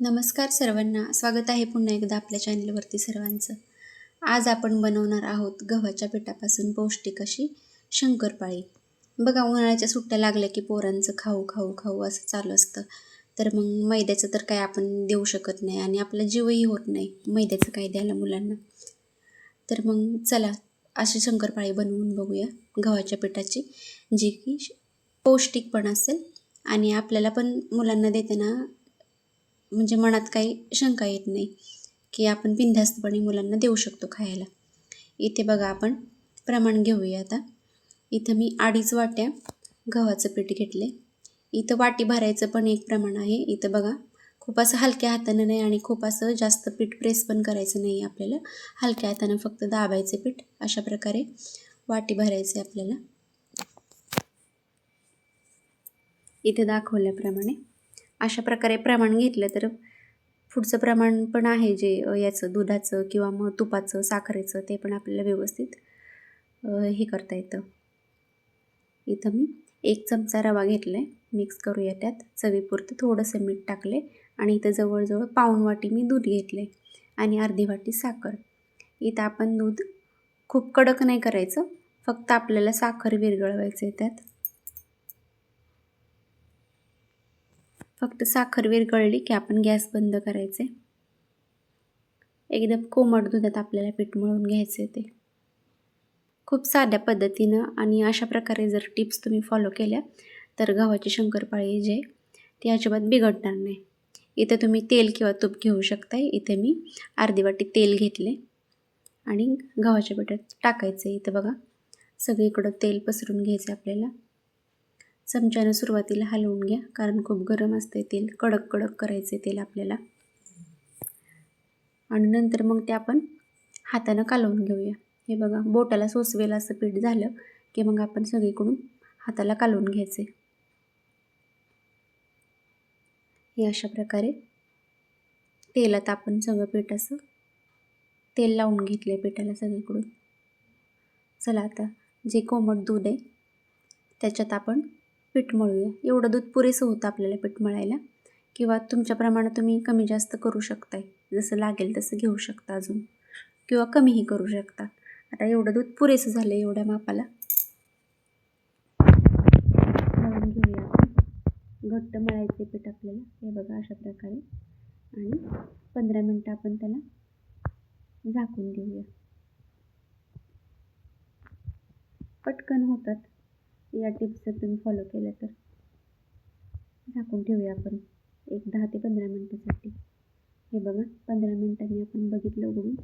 नमस्कार सर्वांना, स्वागत आहे पुन्हा एकदा आपल्या चॅनलवरती सर्वांचं. आज आपण बनवणार आहोत गव्हाच्या पिठापासून पौष्टिक अशी शंकरपाळी. बघा, उन्हाळ्याच्या सुट्ट्या लागल्या की पोरांचं खाऊ खाऊ खाऊ असं चालू असतं. तर मग मैद्याचं तर काय आपण देऊ शकत नाही आणि आपला जीवही होत नाही मैद्याचं काय द्यायला मुलांना. तर मग चला अशी शंकरपाळी बनवून बघूया गव्हाच्या पिठाची, जी की पौष्टिक पण असेल आणि आपल्याला पण मुलांना देताना म्हणजे मनात काही शंका येत नाही की आपण बिनधास्तपणे मुलांना देऊ शकतो खायला. इथे बघा, आपण प्रमाण घेऊया आता. इथं मी 2.5 वाट्या गव्हाचं पीठ घेतले. इथं वाटी भरायचं पण एक प्रमाण आहे. इथं बघा, खूप असं हलक्या हातानं नाही आणि खूप असं जास्त पीठ प्रेस पण करायचं नाही आपल्याला. हलक्या हातानं फक्त दाबायचं पीठ, अशा प्रकारे वाटी भरायचे आपल्याला. इथे दाखवल्याप्रमाणे अशा प्रकारे प्रमाण घेतलं तर पुढचं प्रमाण पण आहे जे याचं दुधाचं किंवा मग तुपाचं, साखरेचं, ते पण आपल्याला व्यवस्थित हे करता येतं. इथं मी 1 चमचा रवा घेतला आहे. मिक्स करूया. त्यात चवीपुरतं थोडंसं मीठ टाकले आणि इथं जवळजवळ पाऊण वाटी मी दूध घेतले आणि अर्धी वाटी साखर. इथं आपण दूध खूप कडक नाही करायचं, फक्त आपल्याला साखर विरघळवायचं आहे त्यात. फक्त साखर विरघळली की आपण गॅस बंद करायचे. एकदम कोमट दुधात आपल्याला पीठ मळून घ्यायचे ते. खूप साध्या पद्धतीनं आणि अशा प्रकारे जर टिप्स तुम्ही फॉलो केल्या तर गव्हाची शंकरपाळी जी आहे ती अजिबात बिघडणार नाही. इथं तुम्ही तेल किंवा तूप घेऊ शकताय. इथे मी अर्धी वाटी तेल घेतले आणि गव्हाच्या पिठात टाकायचे. इथं बघा, सगळीकडं तेल पसरून घ्यायचं आपल्याला. चमच्यानं सुरुवातीला हलवून घ्या, कारण खूप गरम असते तेल. कडक कडक करायचे तेल आपल्याला. आणि नंतर मग ते आपण हातानं कालवून घेऊया. हे बघा, बोटाला सोसवेल असं पीठ झालं की मग आपण सगळीकडून हाताला कालवून घ्यायचे. हे अशा प्रकारे तेलात आपण सगळं पीठ असं तेल लावून घेतले पिठाला सगळीकडून. चला आता जे कोमट दूध आहे त्याच्यात आपण पीठ मळूया. एवढं दूध पुरेसं होतं आपल्याला पीठ मळायला, किंवा तुमच्याप्रमाणे तुम्ही कमी जास्त करू शकताय. जसं लागेल तसं घेऊ शकता अजून, किंवा कमीही करू शकता. आता एवढं दूध पुरेसं झालं एवढ्या मापाला. मळून घेऊया आपण. घट्ट मळायचे पीठ आपल्याला. हे बघा अशा प्रकारे. आणि 15 मिनटं आपण त्याला झाकून देऊया. पटकन होतात या टिप्स जर तुम्ही फॉलो केल्या तर. झाकून ठेवूया आपण एक 10 ते 15 मिनटासाठी. हे बघा, 15 मिनटांनी आपण बघितलं उघडून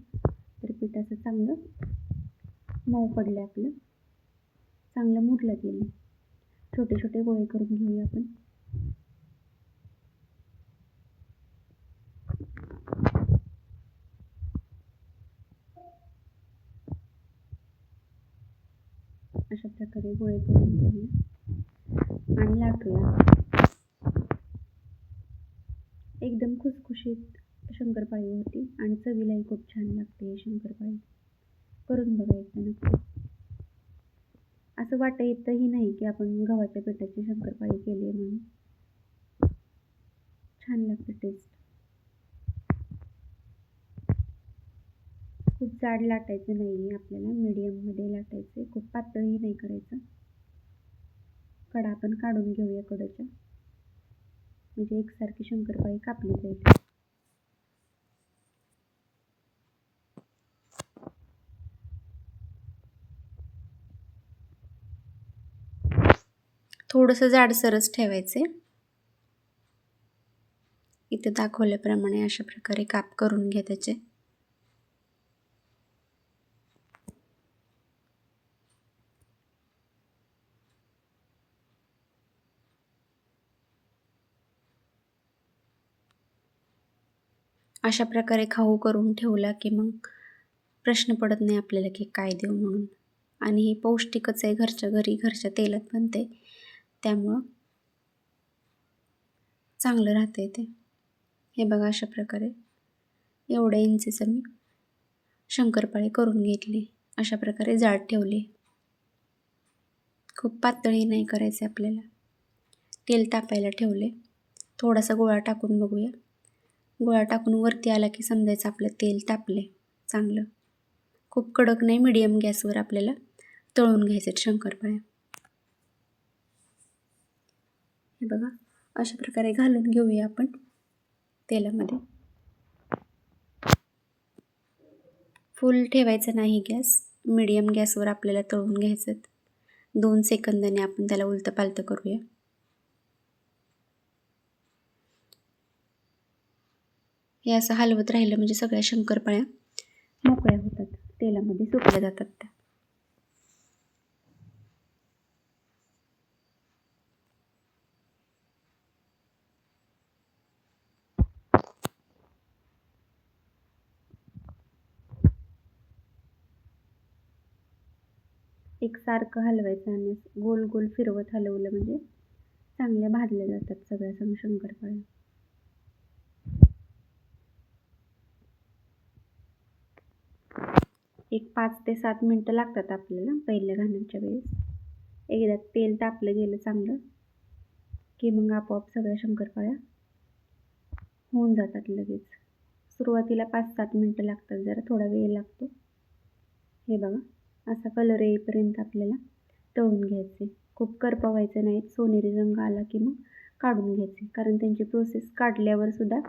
तर पीठ असं चांगलं मऊ पडलं आपलं, चांगलं मुरलं गेलं. छोटे छोटे गोळे करून घेऊया आपण. अशा प्रकारे गोळे करून घेऊया आणि लाटूया. एकदम खुसखुशीत शंकरपाळी होती आणि चवीलाही खूप छान लागते ही शंकरपाळी. करून बघा एकदा नक्की. असं वाटतही नाही की आपण गव्हाच्या पिठाची शंकरपाळी केली आहे म्हणून. छान लागते टेस्ट. खूप जाड लाटायचं नाही आपल्याला, मीडियममध्ये लाटायचं. खूप पातळही नाही करायचं. कडा आपण काढून घेऊया कडच्या, म्हणजे एकसारखी शंकरपाळी कापली जाईल. थोडंसं जाडसरच ठेवायचे. इथे दाखवल्याप्रमाणे अशा प्रकारे काप करून घ्या त्याचे. अशा प्रकारे खाऊ करून ठेवला की मग प्रश्न पडत नाही आपल्याला की काय देऊ म्हणून. आणि हे पौष्टिकच आहे, घरच्या घरी घरच्या तेलात बनते, त्यामुळं चांगलं राहते ते. हे बघा, अशा प्रकारे एवढ्या इंचीचं मी शंकरपाळी करून घेतली. अशा प्रकारे जाड ठेवली. खूप पातळी नाही करायचे आपल्याला. तेल तापायला ठेवले. थोडासा गोळा टाकून बघूया. गोळा टाकून वरती आला की समजायचं आपलं तेल तापले चांगलं. खूप कडक नाही, मीडियम गॅसवर आपल्याला तळून घ्यायचे शंकरपाळ्या. हे बघा अशा प्रकारे घालून घेऊया आपण तेलामध्ये. फुल ठेवायचं नाही गॅस, मीडियम गॅसवर आपल्याला तळून घ्यायचं. 2 सेकंदाने आपण त्याला उलटं पालतं करूया. हे असं हलवत राहिलं म्हणजे सगळ्या शंकरपाळ्या मोकळ्या होतात, तेलामध्ये सुकल्या जातात त्या. एकसारखं हलवायचं आणि गोल गोल फिरवत हलवलं म्हणजे चांगल्या भाजल्या जातात सगळ्या शंकरपाळ्या. एक 5 ते 7 मिनटं लागतात आपल्याला पहिल्या घालण्याच्या वेळेस. एकदा तेल तापलं गेलं चांगलं की मग आपोआप सगळ्या शंकरपाळ्या होऊन जातात लगेच. सुरुवातीला 5-7 मिनटं लागतात, जरा थोडा वेळ लागतो. हे बघा असा कलर येईपर्यंत आपल्याला तळून घ्यायचे. खूप करपवायचे नाहीत. सोनेरी रंग आला की मग काढून घ्यायचे, कारण त्यांची प्रोसेस काढल्यावर सुद्धा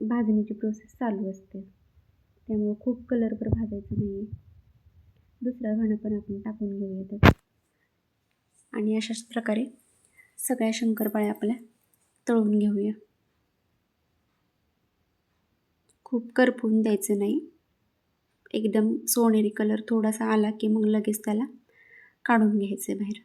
भाजणीची प्रोसेस चालू असते. त्यामुळे खूप कलरवर भाजायचं नाही. दुसरा घाणं पण आपण टाकून घेऊया त्यात. आणि अशाच प्रकारे सगळ्या शंकरपाळ्या आपल्या तळून घेऊया. खूप करपवून द्यायचं नाही. एकदम सोनेरी कलर थोडासा आला की मग लगेच त्याला काढून घ्यायचे बाहेर.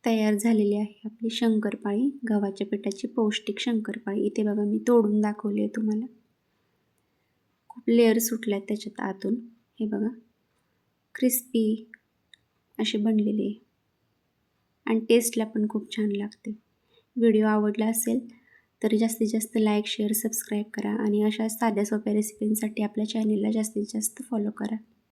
तयार झालेली आहे आपली शंकरपाळी, गव्हाच्या पिठाची पौष्टिक शंकरपाळी. इथे बघा मी तोडून दाखवली आहे तुम्हाला. खूप लेअर सुटल्या आहेत त्याच्यात आतून. हे बघा क्रिस्पी अशी बनलेली आहे आणि टेस्टला पण खूप छान लागते. व्हिडिओ आवडला असेल तर जास्तीत जास्त लाईक, शेअर, सबस्क्राईब करा आणि अशा साध्या सोप्या रेसिपींसाठी आपल्या चॅनेलला जास्तीत जास्त फॉलो करा.